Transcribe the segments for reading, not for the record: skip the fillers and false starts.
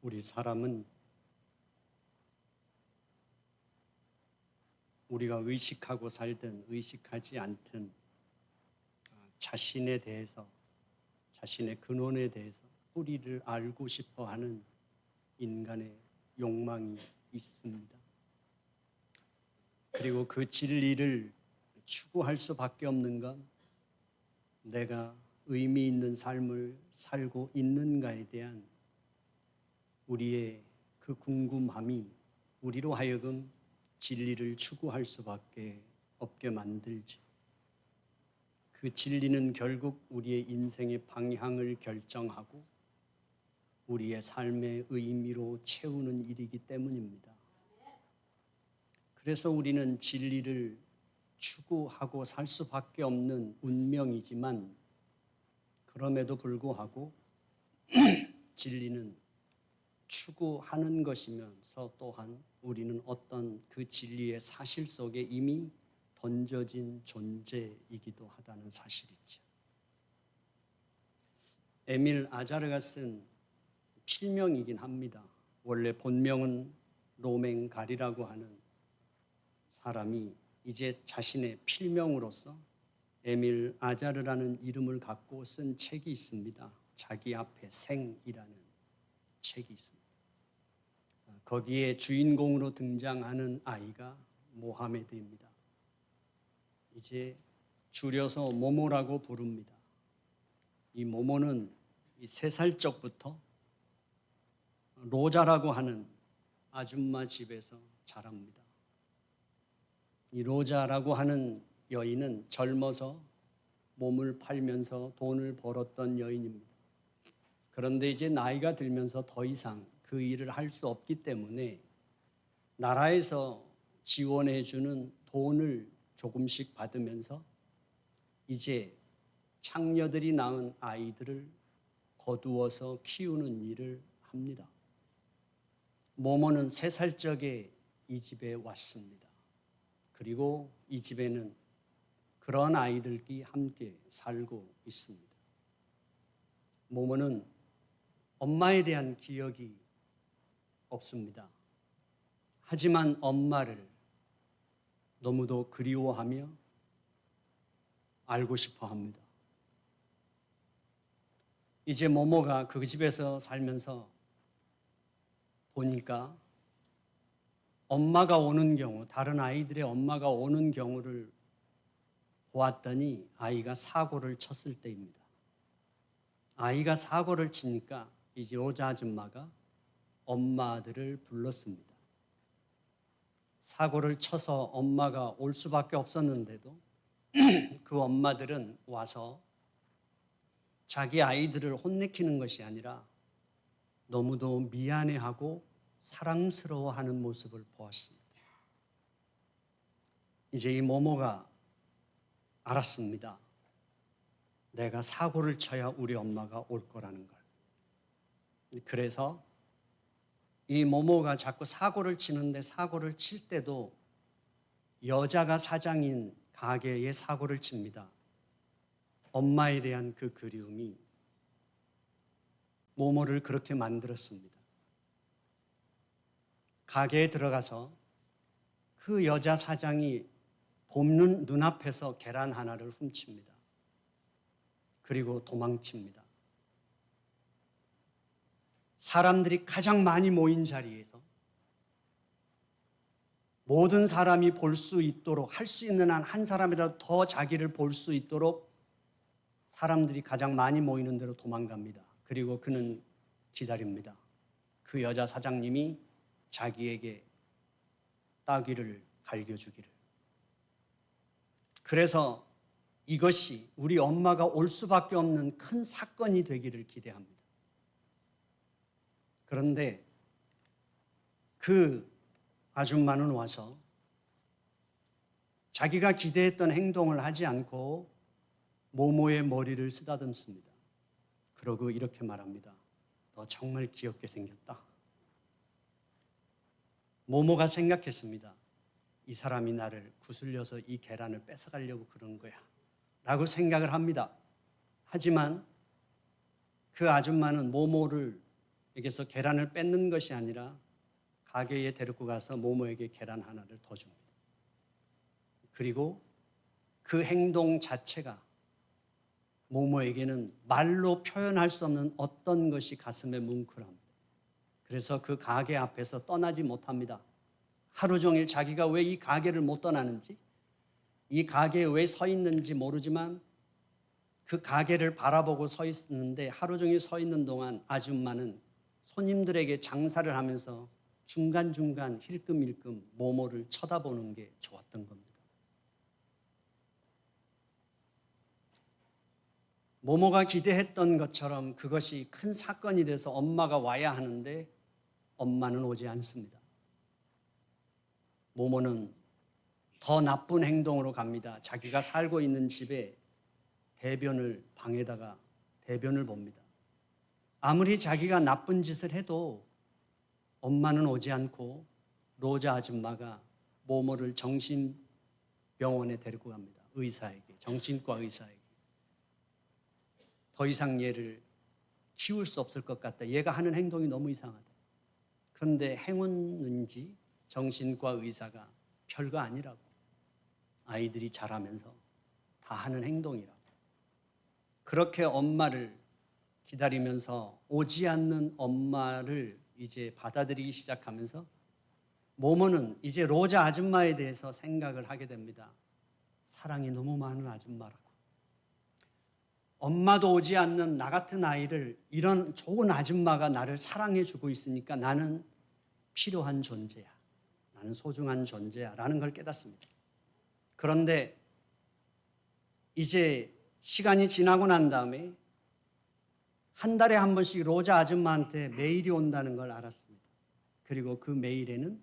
우리 사람은 우리가 의식하고 살든 의식하지 않든 자신에 대해서, 자신의 근원에 대해서 뿌리를 알고 싶어 하는 인간의 욕망이 있습니다. 그리고 그 진리를 추구할 수밖에 없는 건 내가 의미 있는 삶을 살고 있는가에 대한 우리의 그 궁금함이 우리로 하여금 진리를 추구할 수밖에 없게 만들지. 그 진리는 결국 우리의 인생의 방향을 결정하고 우리의 삶의 의미로 채우는 일이기 때문입니다. 그래서 우리는 진리를 추구하고 살 수밖에 없는 운명이지만 그럼에도 불구하고 진리는 추구하는 것이면서 또한 우리는 어떤 그 진리의 사실 속에 이미 던져진 존재이기도 하다는 사실이죠. 에밀 아자르가 쓴 필명이긴 합니다. 원래 본명은 로맹가리라고 하는 사람이 이제 자신의 필명으로서 에밀 아자르라는 이름을 갖고 쓴 책이 있습니다. 자기 앞에 생이라는 책이 있습니다. 거기에 주인공으로 등장하는 아이가 모하메드입니다. 이제 줄여서 모모라고 부릅니다. 이 모모는 3살 적부터 로자라고 하는 아줌마 집에서 자랍니다. 이 로자라고 하는 여인은 젊어서 몸을 팔면서 돈을 벌었던 여인입니다. 그런데 이제 나이가 들면서 더 이상 그 일을 할 수 없기 때문에 나라에서 지원해 주는 돈을 조금씩 받으면서 이제 창녀들이 낳은 아이들을 거두어서 키우는 일을 합니다. 모모는 3살 적에 이 집에 왔습니다. 그리고 이 집에는 그런 아이들이 함께 살고 있습니다. 모모는 엄마에 대한 기억이 없습니다. 하지만 엄마를 너무도 그리워하며 알고 싶어 합니다. 이제 모모가 그 집에서 살면서 보니까 엄마가 오는 경우, 다른 아이들의 엄마가 오는 경우를 보았더니 아이가 사고를 쳤을 때입니다. 아이가 사고를 치니까 이제 로자 아줌마가 엄마들을 불렀습니다. 사고를 쳐서 엄마가 올 수밖에 없었는데도 그 엄마들은 와서 자기 아이들을 혼내키는 것이 아니라 너무도 미안해하고 사랑스러워하는 모습을 보았습니다. 이제 이 모모가 알았습니다. 내가 사고를 쳐야 우리 엄마가 올 거라는 걸. 그래서 이 모모가 자꾸 사고를 치는데 사고를 칠 때도 여자가 사장인 가게에 사고를 칩니다. 엄마에 대한 그 그리움이 모모를 그렇게 만들었습니다. 가게에 들어가서 그 여자 사장이 봄눈 눈앞에서 계란 하나를 훔칩니다. 그리고 도망칩니다. 사람들이 가장 많이 모인 자리에서 모든 사람이 볼 수 있도록 할 수 있는 한 한 사람이라도 더 자기를 볼 수 있도록 사람들이 가장 많이 모이는 데로 도망갑니다. 그리고 그는 기다립니다. 그 여자 사장님이 자기에게 따귀를 갈겨주기를. 그래서 이것이 우리 엄마가 올 수밖에 없는 큰 사건이 되기를 기대합니다. 그런데 그 아줌마는 와서 자기가 기대했던 행동을 하지 않고 모모의 머리를 쓰다듬습니다. 그러고 이렇게 말합니다. 너 정말 귀엽게 생겼다. 모모가 생각했습니다. 이 사람이 나를 구슬려서 이 계란을 뺏어가려고 그런 거야 라고 생각을 합니다. 하지만 그 아줌마는 모모를 에게서 계란을 뺏는 것이 아니라 가게에 데리고 가서 모모에게 계란 하나를 더 줍니다. 그리고 그 행동 자체가 모모에게는 말로 표현할 수 없는 어떤 것이 가슴에 뭉클합니다. 그래서 그 가게 앞에서 떠나지 못합니다. 하루 종일 자기가 왜 이 가게를 못 떠나는지, 이 가게에 왜 서 있는지 모르지만 그 가게를 바라보고 서 있었는데 하루 종일 서 있는 동안 아줌마는 손님들에게 장사를 하면서 중간중간 힐끔힐끔 모모를 쳐다보는 게 좋았던 겁니다. 모모가 기대했던 것처럼 그것이 큰 사건이 돼서 엄마가 와야 하는데 엄마는 오지 않습니다. 모모는 더 나쁜 행동으로 갑니다. 자기가 살고 있는 집에 방에다가 대변을 봅니다. 아무리 자기가 나쁜 짓을 해도 엄마는 오지 않고 로자 아줌마가 모모를 정신병원에 데리고 갑니다. 의사에게, 정신과 의사에게. 더 이상 얘를 키울 수 없을 것 같다. 얘가 하는 행동이 너무 이상하다. 그런데 행운인지 정신과 의사가 별거 아니라고. 아이들이 자라면서 다 하는 행동이라고. 그렇게 엄마를 기다리면서 오지 않는 엄마를 이제 받아들이기 시작하면서 모모는 이제 로자 아줌마에 대해서 생각을 하게 됩니다. 사랑이 너무 많은 아줌마라고. 엄마도 오지 않는 나 같은 아이를 이런 좋은 아줌마가 나를 사랑해 주고 있으니까 나는 필요한 존재야. 나는 소중한 존재야. 라는 걸 깨닫습니다. 그런데 이제 시간이 지나고 난 다음에 한 달에 한 번씩 로자 아줌마한테 메일이 온다는 걸 알았습니다. 그리고 그 메일에는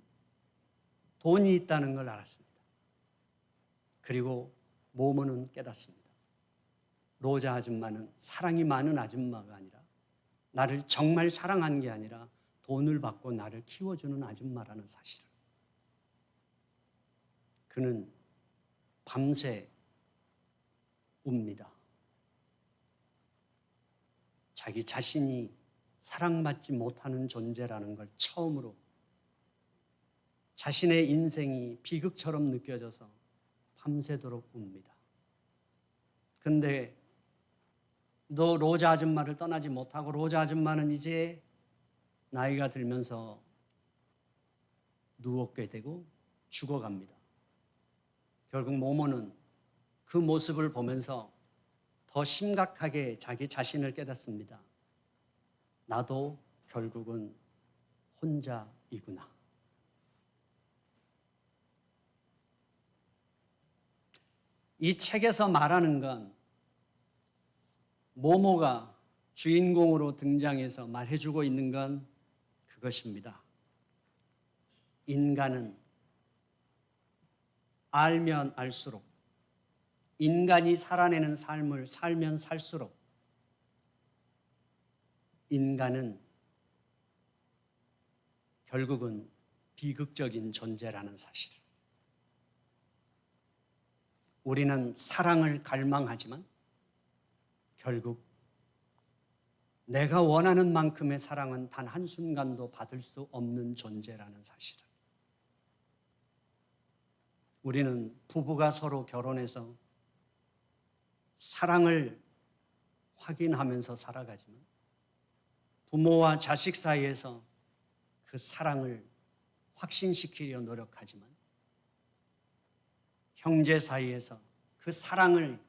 돈이 있다는 걸 알았습니다. 그리고 모모는 깨닫습니다. 로자 아줌마는 사랑이 많은 아줌마가 아니라 나를 정말 사랑한 게 아니라 돈을 받고 나를 키워주는 아줌마라는 사실을. 그는 밤새 웁니다. 자기 자신이 사랑받지 못하는 존재라는 걸 처음으로 자신의 인생이 비극처럼 느껴져서 밤새도록 웁니다. 그런데 너 로자 아줌마를 떠나지 못하고 로자 아줌마는 이제 나이가 들면서 누웠게 되고 죽어갑니다. 결국 모모는 그 모습을 보면서 더 심각하게 자기 자신을 깨닫습니다. 나도 결국은 혼자이구나. 이 책에서 말하는 건 모모가 주인공으로 등장해서 말해주고 있는 건 그것입니다. 인간은 알면 알수록, 인간이 살아내는 삶을 살면 살수록 인간은 결국은 비극적인 존재라는 사실. 우리는 사랑을 갈망하지만 결국 내가 원하는 만큼의 사랑은 단 한순간도 받을 수 없는 존재라는 사실을. 우리는 부부가 서로 결혼해서 사랑을 확인하면서 살아가지만 부모와 자식 사이에서 그 사랑을 확신시키려 노력하지만 형제 사이에서 그 사랑을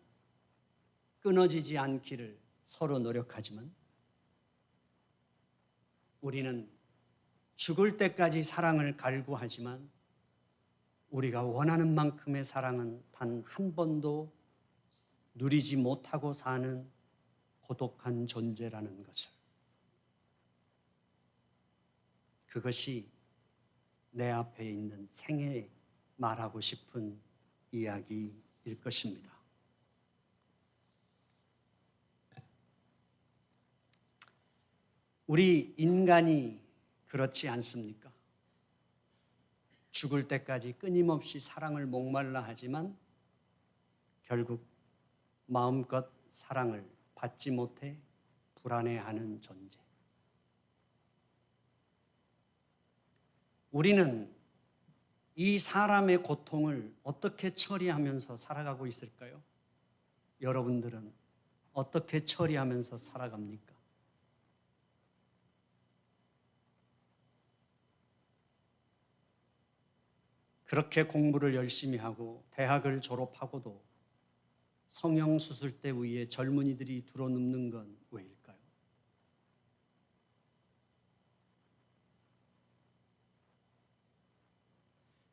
끊어지지 않기를 서로 노력하지만 우리는 죽을 때까지 사랑을 갈구하지만 우리가 원하는 만큼의 사랑은 단 한 번도 누리지 못하고 사는 고독한 존재라는 것을. 그것이 내 앞에 있는 생에 말하고 싶은 이야기일 것입니다. 우리 인간이 그렇지 않습니까? 죽을 때까지 끊임없이 사랑을 목말라 하지만 결국 마음껏 사랑을 받지 못해 불안해하는 존재. 우리는 이 사람의 고통을 어떻게 처리하면서 살아가고 있을까요? 여러분들은 어떻게 처리하면서 살아갑니까? 그렇게 공부를 열심히 하고 대학을 졸업하고도 성형수술대 위에 젊은이들이 들어눕는 건 왜일까요?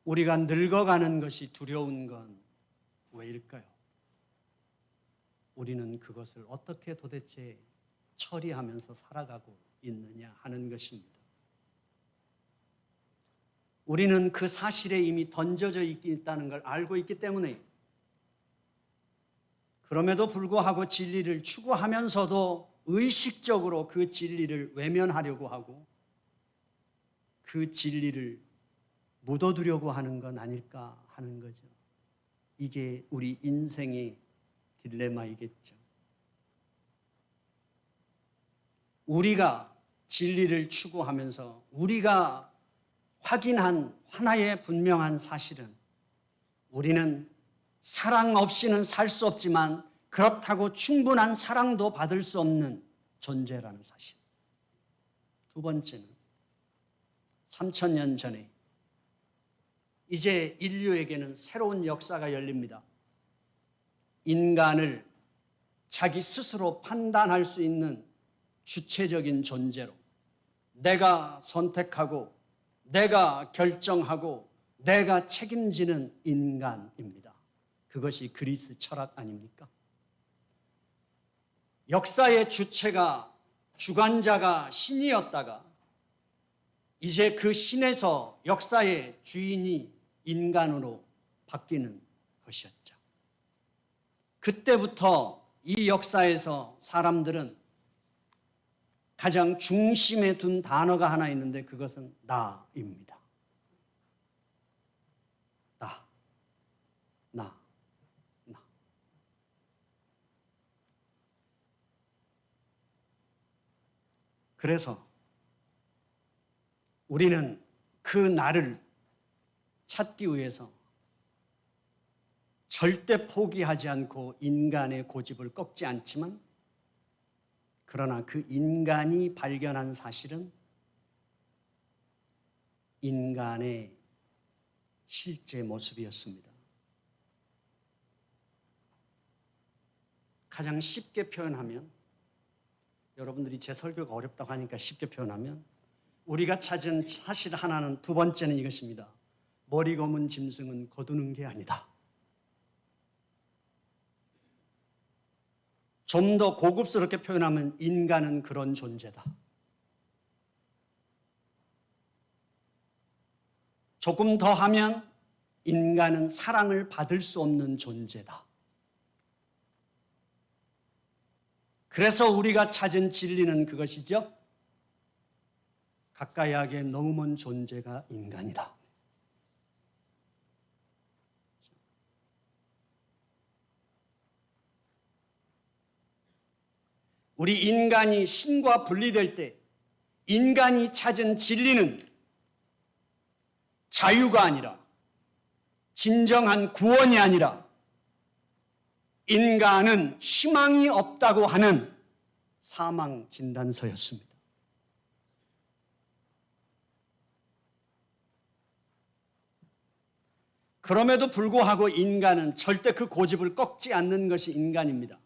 우리가 늙어가는 것이 두려운 건 왜일까요? 우리는 그것을 어떻게 도대체 처리하면서 살아가고 있느냐 하는 것입니다. 우리는 그 사실에 이미 던져져 있다는 걸 알고 있기 때문에 그럼에도 불구하고 진리를 추구하면서도 의식적으로 그 진리를 외면하려고 하고 그 진리를 묻어두려고 하는 건 아닐까 하는 거죠. 이게 우리 인생의 딜레마이겠죠. 우리가 진리를 추구하면서 우리가 확인한 하나의 분명한 사실은 우리는 사랑 없이는 살 수 없지만 그렇다고 충분한 사랑도 받을 수 없는 존재라는 사실. 두 번째는 3000년 전에 이제 인류에게는 새로운 역사가 열립니다. 인간을 자기 스스로 판단할 수 있는 주체적인 존재로 내가 선택하고 내가 결정하고 내가 책임지는 인간입니다. 그것이 그리스 철학 아닙니까? 역사의 주체가 주관자가 신이었다가 이제 그 신에서 역사의 주인이 인간으로 바뀌는 것이었죠. 그때부터 이 역사에서 사람들은 가장 중심에 둔 단어가 하나 있는데 그것은 나입니다. 나. 그래서 우리는 그 나를 찾기 위해서 절대 포기하지 않고 인간의 고집을 꺾지 않지만 그러나 그 인간이 발견한 사실은 인간의 실제 모습이었습니다. 가장 쉽게 표현하면 여러분들이 제 설교가 어렵다고 하니까 쉽게 표현하면 우리가 찾은 사실 하나는 두 번째는 이것입니다. 머리 검은 짐승은 거두는 게 아니다. 좀 더 고급스럽게 표현하면 인간은 그런 존재다. 조금 더 하면 인간은 사랑을 받을 수 없는 존재다. 그래서 우리가 찾은 진리는 그것이죠. 가까이 하기에 너무 먼 존재가 인간이다. 우리 인간이 신과 분리될 때 인간이 찾은 진리는 자유가 아니라 진정한 구원이 아니라 인간은 희망이 없다고 하는 사망 진단서였습니다. 그럼에도 불구하고 인간은 절대 그 고집을 꺾지 않는 것이 인간입니다.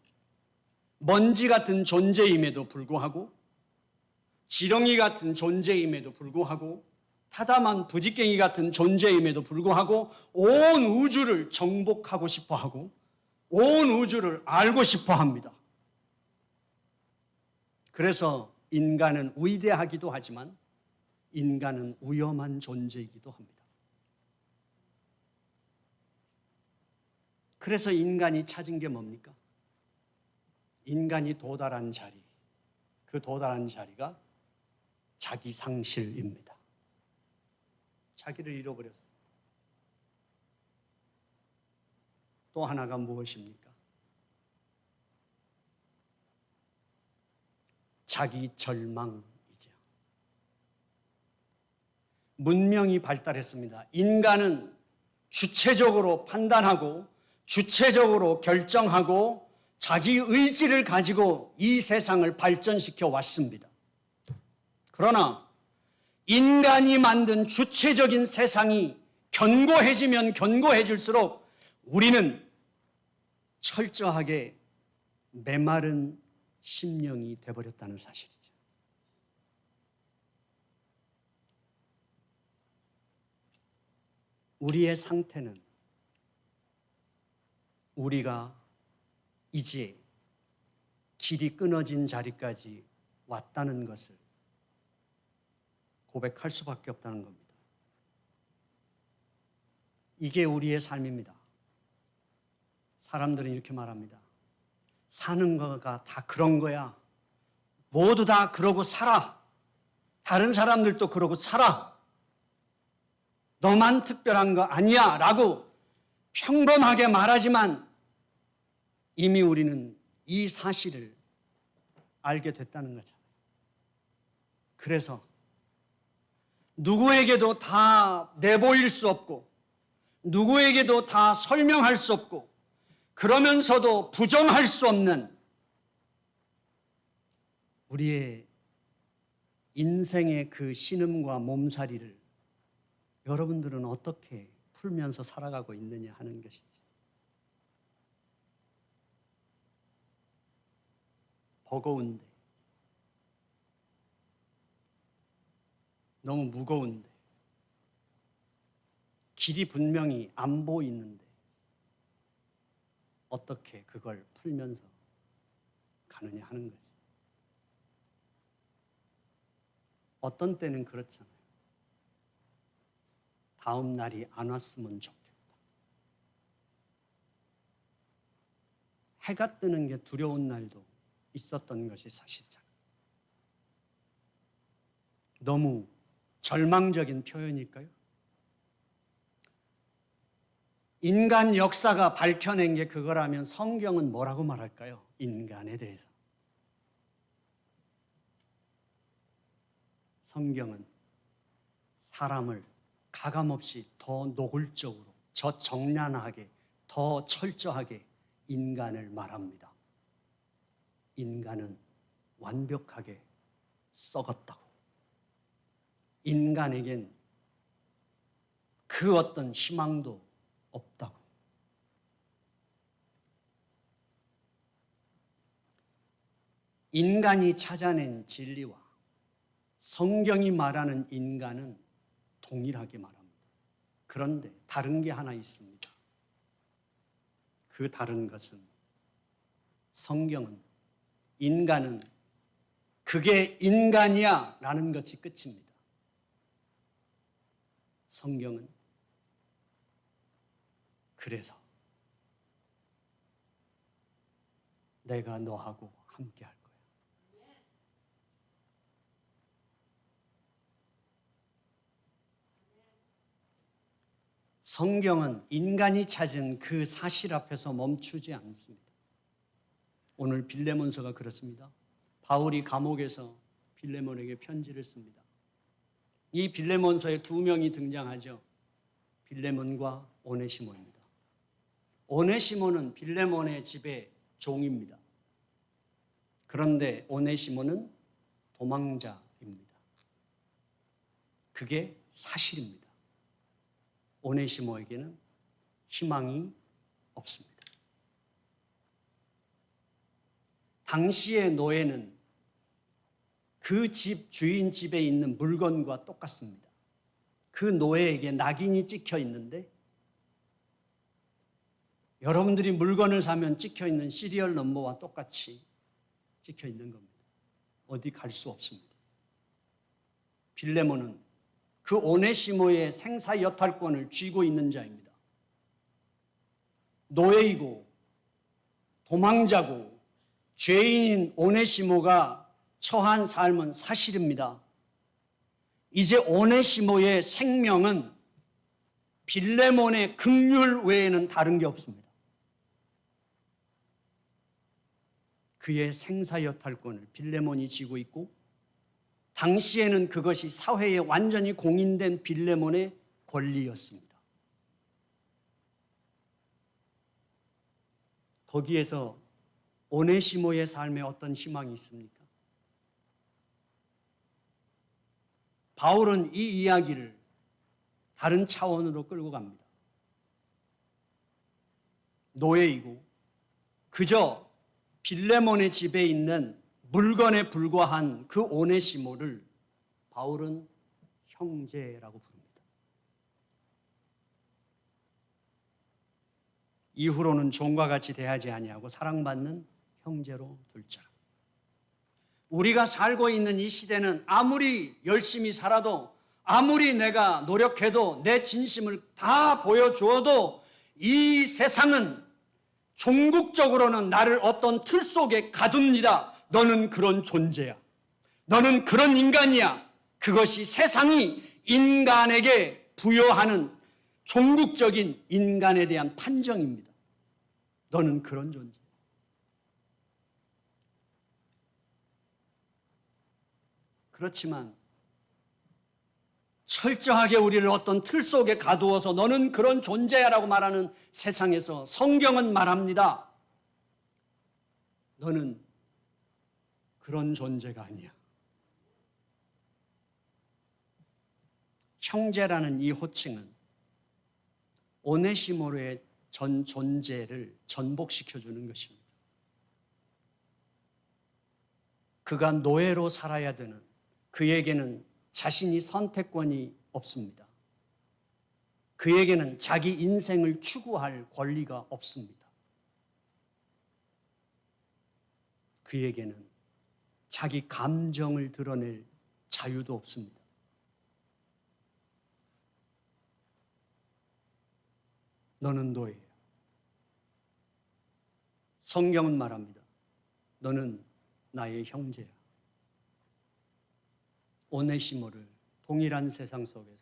먼지 같은 존재임에도 불구하고 지렁이 같은 존재임에도 불구하고 타담한 부지깽이 같은 존재임에도 불구하고 온 우주를 정복하고 싶어하고 온 우주를 알고 싶어합니다. 그래서 인간은 위대하기도 하지만 인간은 위험한 존재이기도 합니다. 그래서 인간이 찾은 게 뭡니까? 인간이 도달한 자리, 그 도달한 자리가 자기 상실입니다. 자기를 잃어버렸어요. 또 하나가 무엇입니까? 자기 절망이죠. 문명이 발달했습니다. 인간은 주체적으로 판단하고 주체적으로 결정하고 자기 의지를 가지고 이 세상을 발전시켜 왔습니다. 그러나 인간이 만든 주체적인 세상이 견고해지면 견고해질수록 우리는 철저하게 메마른 심령이 되어버렸다는 사실이죠. 우리의 상태는 우리가 이제 길이 끊어진 자리까지 왔다는 것을 고백할 수밖에 없다는 겁니다. 이게 우리의 삶입니다. 사람들은 이렇게 말합니다. 사는 거가 다 그런 거야. 모두 다 그러고 살아. 다른 사람들도 그러고 살아. 너만 특별한 거 아니야 라고 평범하게 말하지만 이미 우리는 이 사실을 알게 됐다는 거죠. 그래서 누구에게도 다 내보일 수 없고 누구에게도 다 설명할 수 없고 그러면서도 부정할 수 없는 우리의 인생의 그 신음과 몸살이를 여러분들은 어떻게 풀면서 살아가고 있느냐 하는 것이죠. 버거운데, 너무 무거운데, 길이 분명히 안 보이는데 어떻게 그걸 풀면서 가느냐 하는 거죠. 어떤 때는 그렇잖아요. 다음 날이 안 왔으면 좋겠다. 해가 뜨는 게 두려운 날도 있었던 것이 사실이잖아요. 너무 절망적인 표현일까요? 인간 역사가 밝혀낸 게 그거라면 성경은 뭐라고 말할까요? 인간에 대해서. 성경은 사람을 가감없이 더 노골적으로, 더 정량하게, 더 철저하게 인간을 말합니다. 인간은 완벽하게 썩었다고. 인간에겐 그 어떤 희망도 없다고. 인간이 찾아낸 진리와 성경이 말하는 인간은 동일하게 말합니다. 그런데 다른 게 하나 있습니다. 그 다른 것은 성경은 인간은 그게 인간이야 라는 것이 끝입니다. 성경은 그래서 내가 너하고 함께 할 거야. 성경은 인간이 찾은 그 사실 앞에서 멈추지 않습니다. 오늘 빌레몬서가 그렇습니다. 바울이 감옥에서 빌레몬에게 편지를 씁니다. 이 빌레몬서에 두 명이 등장하죠. 빌레몬과 오네시모입니다. 오네시모는 빌레몬의 집의 종입니다. 그런데 오네시모는 도망자입니다. 그게 사실입니다. 오네시모에게는 희망이 없습니다. 당시의 노예는 그 집 주인 집에 있는 물건과 똑같습니다. 그 노예에게 낙인이 찍혀 있는데 여러분들이 물건을 사면 찍혀 있는 시리얼 넘버와 똑같이 찍혀 있는 겁니다. 어디 갈 수 없습니다. 빌레몬은 그 오네시모의 생사 여탈권을 쥐고 있는 자입니다. 노예이고 도망자고 죄인인 오네시모가 처한 삶은 사실입니다. 이제 오네시모의 생명은 빌레몬의 긍휼 외에는 다른 게 없습니다. 그의 생사 여탈권을 빌레몬이 쥐고 있고 당시에는 그것이 사회에 완전히 공인된 빌레몬의 권리였습니다. 거기에서 오네시모의 삶에 어떤 희망이 있습니까? 바울은 이 이야기를 다른 차원으로 끌고 갑니다. 노예이고 그저 빌레몬의 집에 있는 물건에 불과한 그 오네시모를 바울은 형제라고 부릅니다. 이후로는 종과 같이 대하지 아니하고 사랑받는 형제로 둘자라. 우리가 살고 있는 이 시대는 아무리 열심히 살아도, 아무리 내가 노력해도, 내 진심을 다 보여주어도 이 세상은 종국적으로는 나를 어떤 틀 속에 가둡니다. 너는 그런 존재야. 너는 그런 인간이야. 그것이 세상이 인간에게 부여하는 종국적인 인간에 대한 판정입니다. 너는 그런 존재. 그렇지만 철저하게 우리를 어떤 틀 속에 가두어서 너는 그런 존재야라고 말하는 세상에서 성경은 말합니다. 너는 그런 존재가 아니야. 형제라는 이 호칭은 오네시모로의 전 존재를 전복시켜주는 것입니다. 그가 노예로 살아야 되는, 그에게는 자신이 선택권이 없습니다. 그에게는 자기 인생을 추구할 권리가 없습니다. 그에게는 자기 감정을 드러낼 자유도 없습니다. 너는 노예야. 성경은 말합니다. 너는 나의 형제야. 오네시모를 동일한 세상 속에서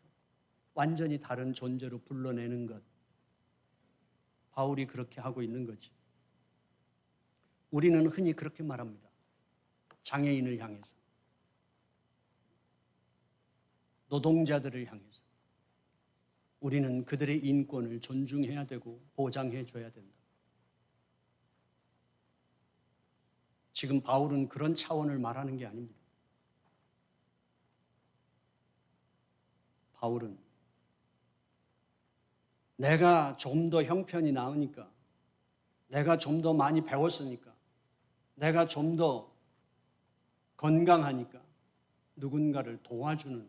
완전히 다른 존재로 불러내는 것, 바울이 그렇게 하고 있는 거지. 우리는 흔히 그렇게 말합니다. 장애인을 향해서, 노동자들을 향해서 우리는 그들의 인권을 존중해야 되고 보장해 줘야 된다. 지금 바울은 그런 차원을 말하는 게 아닙니다. 바울은 내가 좀 더 형편이 나으니까, 내가 좀 더 많이 배웠으니까, 내가 좀 더 건강하니까 누군가를 도와주는,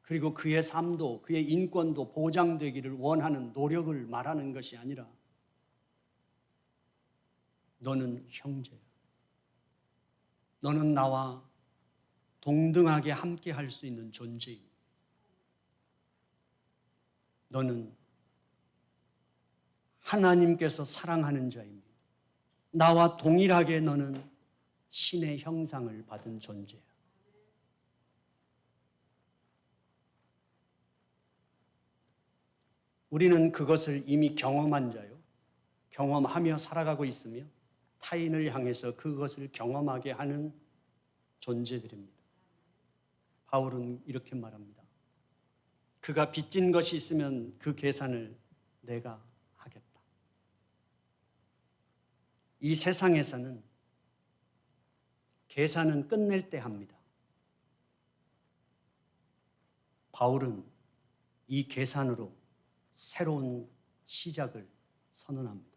그리고 그의 삶도, 그의 인권도 보장되기를 원하는 노력을 말하는 것이 아니라 너는 형제야. 너는 나와 동등하게 함께 할 수 있는 존재입니다. 너는 하나님께서 사랑하는 자입니다. 나와 동일하게 너는 신의 형상을 받은 존재야. 우리는 그것을 이미 경험한 자요. 경험하며 살아가고 있으며 타인을 향해서 그것을 경험하게 하는 존재들입니다. 바울은 이렇게 말합니다. 그가 빚진 것이 있으면 그 계산을 내가 하겠다. 이 세상에서는 계산은 끝낼 때 합니다. 바울은 이 계산으로 새로운 시작을 선언합니다.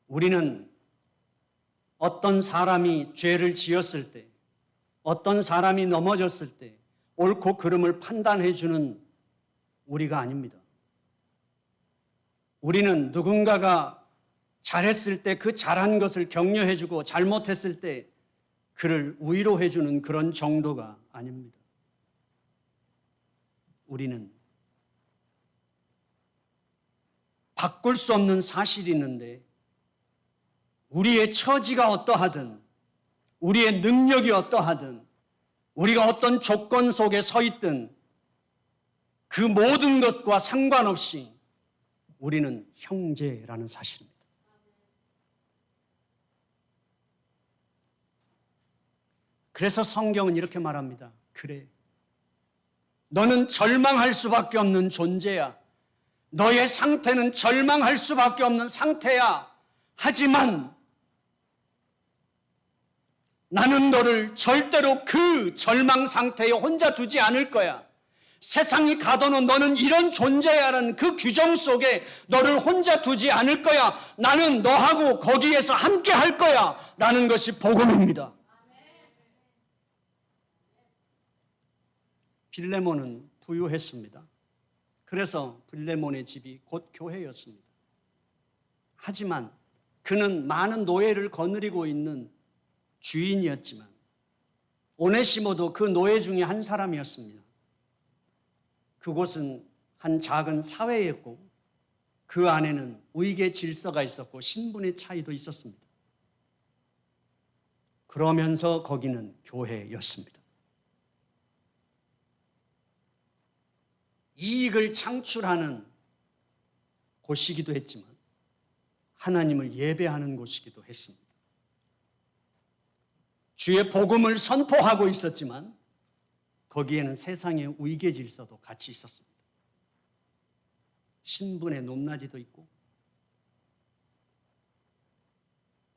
우리는 어떤 사람이 죄를 지었을 때, 어떤 사람이 넘어졌을 때 옳고 그름을 판단해 주는 우리가 아닙니다. 우리는 누군가가 잘했을 때 그 잘한 것을 격려해 주고 잘못했을 때 그를 위로해 주는 그런 정도가 아닙니다. 우리는 바꿀 수 없는 사실이 있는데 우리의 처지가 어떠하든, 우리의 능력이 어떠하든, 우리가 어떤 조건 속에 서 있든 그 모든 것과 상관없이 우리는 형제라는 사실입니다. 그래서 성경은 이렇게 말합니다. 그래, 너는 절망할 수밖에 없는 존재야. 너의 상태는 절망할 수밖에 없는 상태야. 하지만 나는 너를 절대로 그 절망 상태에 혼자 두지 않을 거야. 세상이 가둬놓은 너는 이런 존재야라는 그 규정 속에 너를 혼자 두지 않을 거야. 나는 너하고 거기에서 함께 할 거야. 라는 것이 복음입니다. 빌레몬은 부유했습니다. 그래서 빌레몬의 집이 곧 교회였습니다. 하지만 그는 많은 노예를 거느리고 있는 주인이었지만 오네시모도 그 노예 중에 한 사람이었습니다. 그곳은 한 작은 사회였고 그 안에는 우익의 질서가 있었고 신분의 차이도 있었습니다. 그러면서 거기는 교회였습니다. 이익을 창출하는 곳이기도 했지만 하나님을 예배하는 곳이기도 했습니다. 주의 복음을 선포하고 있었지만 거기에는 세상의 우익의 질서도 같이 있었습니다. 신분의 높낮이도 있고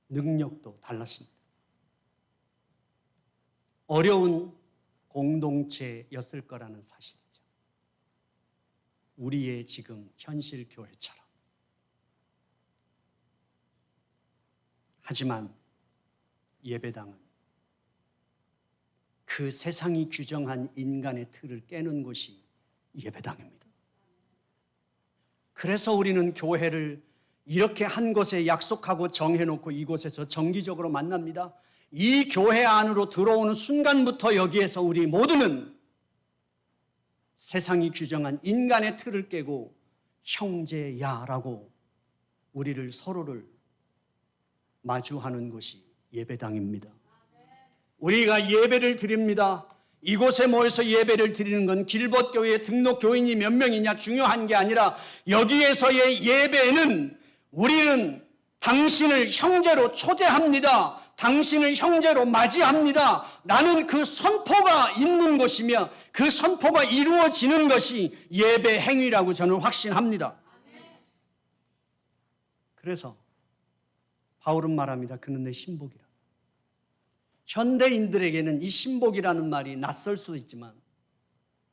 능력도 달랐습니다. 어려운 공동체였을 거라는 사실이죠. 우리의 지금 현실 교회처럼. 하지만 예배당은 그 세상이 규정한 인간의 틀을 깨는 곳이 예배당입니다. 그래서 우리는 교회를 이렇게 한 곳에 약속하고 정해놓고 이곳에서 정기적으로 만납니다. 이 교회 안으로 들어오는 순간부터 여기에서 우리 모두는 세상이 규정한 인간의 틀을 깨고 형제야라고 우리를 서로를 마주하는 것이 예배당입니다. 우리가 예배를 드립니다. 이곳에 모여서 예배를 드리는 건 길벗교회 등록 교인이 몇 명이냐 중요한 게 아니라 여기에서의 예배는 우리는 당신을 형제로 초대합니다. 당신을 형제로 맞이합니다. 라는 그 선포가 있는 것이며 그 선포가 이루어지는 것이 예배 행위라고 저는 확신합니다. 그래서 바울은 말합니다. 그는 내 신복이라. 현대인들에게는 이 신복이라는 말이 낯설 수도 있지만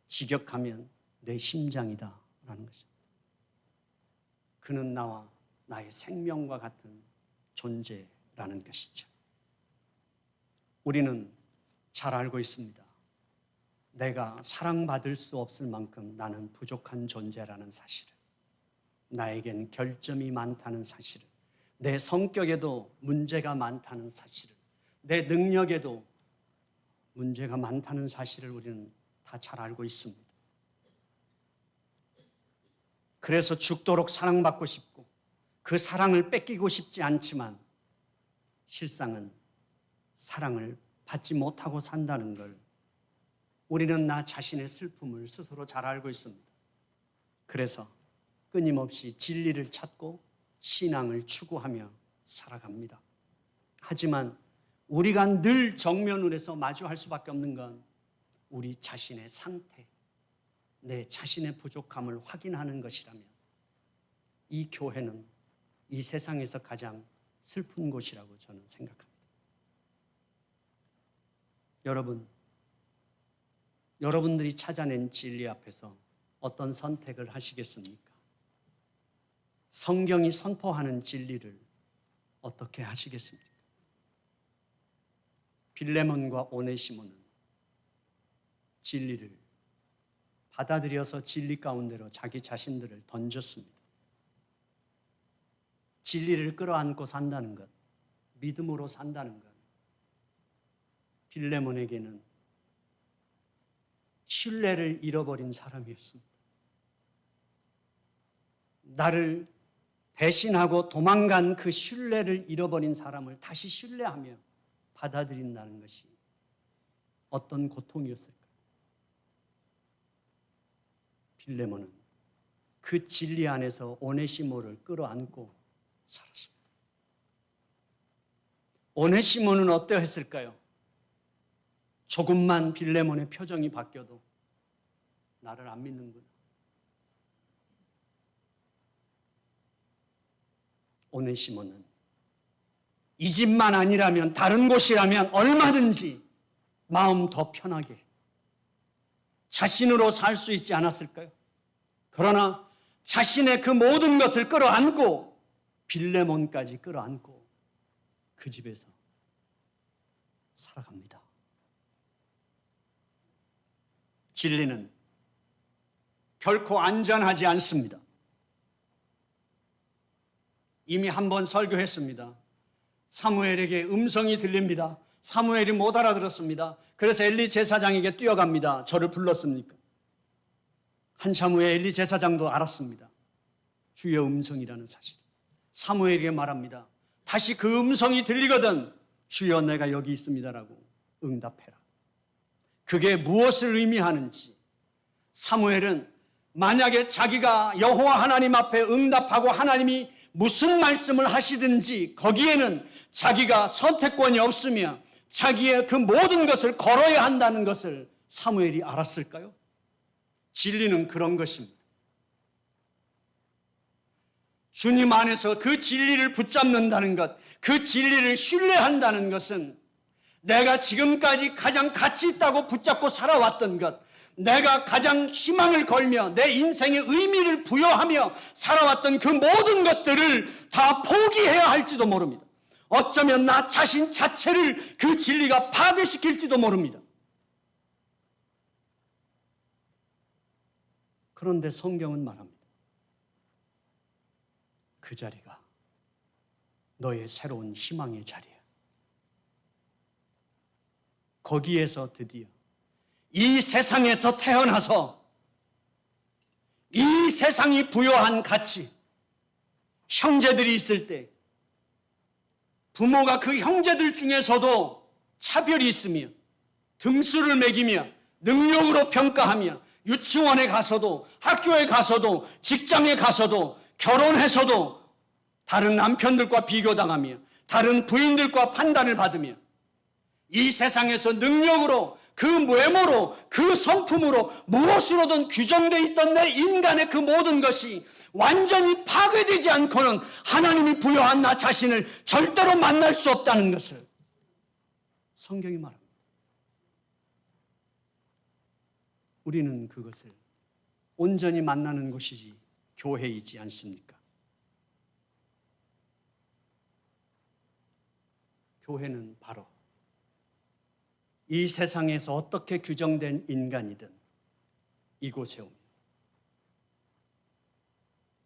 직역하면 내 심장이다 라는 것입니다. 그는 나와 나의 생명과 같은 존재라는 것이죠. 우리는 잘 알고 있습니다. 내가 사랑받을 수 없을 만큼 나는 부족한 존재라는 사실을, 나에겐 결점이 많다는 사실을, 내 성격에도 문제가 많다는 사실을, 내 능력에도 문제가 많다는 사실을 우리는 다 잘 알고 있습니다. 그래서 죽도록 사랑받고 싶고 그 사랑을 뺏기고 싶지 않지만 실상은 사랑을 받지 못하고 산다는 걸 우리는 나 자신의 슬픔을 스스로 잘 알고 있습니다. 그래서 끊임없이 진리를 찾고 신앙을 추구하며 살아갑니다. 하지만 우리가 늘 정면으로 해서 마주할 수밖에 없는 건 우리 자신의 상태, 내 자신의 부족함을 확인하는 것이라면 이 교회는 이 세상에서 가장 슬픈 곳이라고 저는 생각합니다. 여러분들이 찾아낸 진리 앞에서 어떤 선택을 하시겠습니까? 성경이 선포하는 진리를 어떻게 하시겠습니까? 빌레몬과 오네시모는 진리를 받아들여서 진리 가운데로 자기 자신들을 던졌습니다. 진리를 끌어안고 산다는 것, 믿음으로 산다는 것, 빌레몬에게는 신뢰를 잃어버린 사람이었습니다. 나를 배신하고 도망간 그 신뢰를 잃어버린 사람을 다시 신뢰하며 받아들인다는 것이 어떤 고통이었을까요? 빌레몬은 그 진리 안에서 오네시모를 끌어안고 살았습니다. 오네시모는 어떠했을까요? 조금만 빌레몬의 표정이 바뀌어도 나를 안 믿는구나. 오네시모는 이 집만 아니라면 다른 곳이라면 얼마든지 마음 더 편하게 자신으로 살 수 있지 않았을까요? 그러나 자신의 그 모든 것을 끌어안고 빌레몬까지 끌어안고 그 집에서 살아갑니다. 진리는 결코 안전하지 않습니다. 이미 한번 설교했습니다. 사무엘에게 음성이 들립니다. 사무엘이 못 알아들었습니다. 그래서 엘리 제사장에게 뛰어갑니다. 저를 불렀습니까? 한참 후에 엘리 제사장도 알았습니다. 주의 음성이라는 사실. 사무엘에게 말합니다. 다시 그 음성이 들리거든 주여 내가 여기 있습니다라고 응답해라. 그게 무엇을 의미하는지 사무엘은 만약에 자기가 여호와 하나님 앞에 응답하고 하나님이 무슨 말씀을 하시든지 거기에는 자기가 선택권이 없으며 자기의 그 모든 것을 걸어야 한다는 것을 사무엘이 알았을까요? 진리는 그런 것입니다. 주님 안에서 그 진리를 붙잡는다는 것, 그 진리를 신뢰한다는 것은 내가 지금까지 가장 가치 있다고 붙잡고 살아왔던 것, 내가 가장 희망을 걸며 내 인생의 의미를 부여하며 살아왔던 그 모든 것들을 다 포기해야 할지도 모릅니다. 어쩌면 나 자신 자체를 그 진리가 파괴시킬지도 모릅니다. 그런데 성경은 말합니다. 그 자리가 너의 새로운 희망의 자리야. 거기에서 드디어 이 세상에서 태어나서 이 세상이 부여한 가치, 형제들이 있을 때 부모가 그 형제들 중에서도 차별이 있으며 등수를 매기며 능력으로 평가하며 유치원에 가서도 학교에 가서도 직장에 가서도 결혼해서도 다른 남편들과 비교당하며 다른 부인들과 판단을 받으며 이 세상에서 능력으로 그 외모로 그 성품으로 무엇으로든 규정되어 있던 내 인간의 그 모든 것이 완전히 파괴되지 않고는 하나님이 부여한 나 자신을 절대로 만날 수 없다는 것을 성경이 말합니다. 우리는 그것을 온전히 만나는 곳이지 교회이지 않습니까? 교회는 바로 이 세상에서 어떻게 규정된 인간이든 이곳에 옵니다.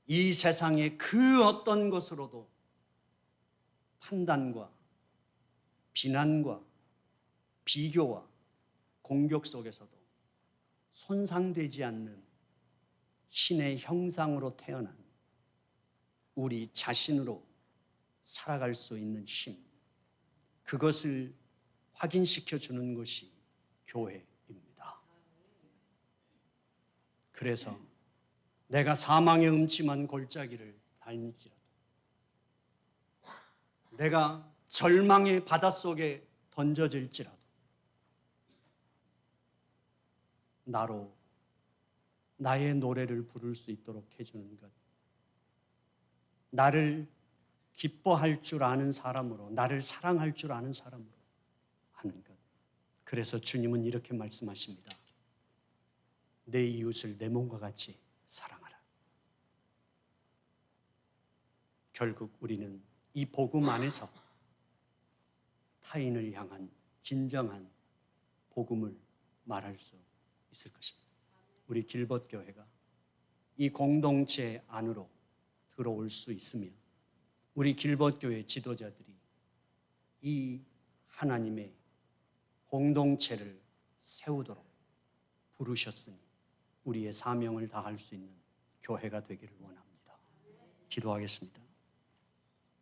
이 세상의 그 어떤 것으로도 판단과 비난과 비교와 공격 속에서도 손상되지 않는 신의 형상으로 태어난 우리 자신으로 살아갈 수 있는 힘, 그것을 확인시켜 주는 것이 교회입니다. 그래서 내가 사망의 음침한 골짜기를 다닐지라도, 내가 절망의 바닷속에 던져질지라도 나로 나의 노래를 부를 수 있도록 해주는 것, 나를 기뻐할 줄 아는 사람으로, 나를 사랑할 줄 아는 사람으로 하는 것. 그래서 주님은 이렇게 말씀하십니다. 내 이웃을 내 몸과 같이 사랑하라. 결국 우리는 이 복음 안에서 타인을 향한 진정한 복음을 말할 수 있을 것입니다. 우리 길벗교회가 이 공동체 안으로 들어올 수 있으면 우리 길벗교회 지도자들이 이 하나님의 공동체를 세우도록 부르셨으니 우리의 사명을 다할 수 있는 교회가 되기를 원합니다. 기도하겠습니다.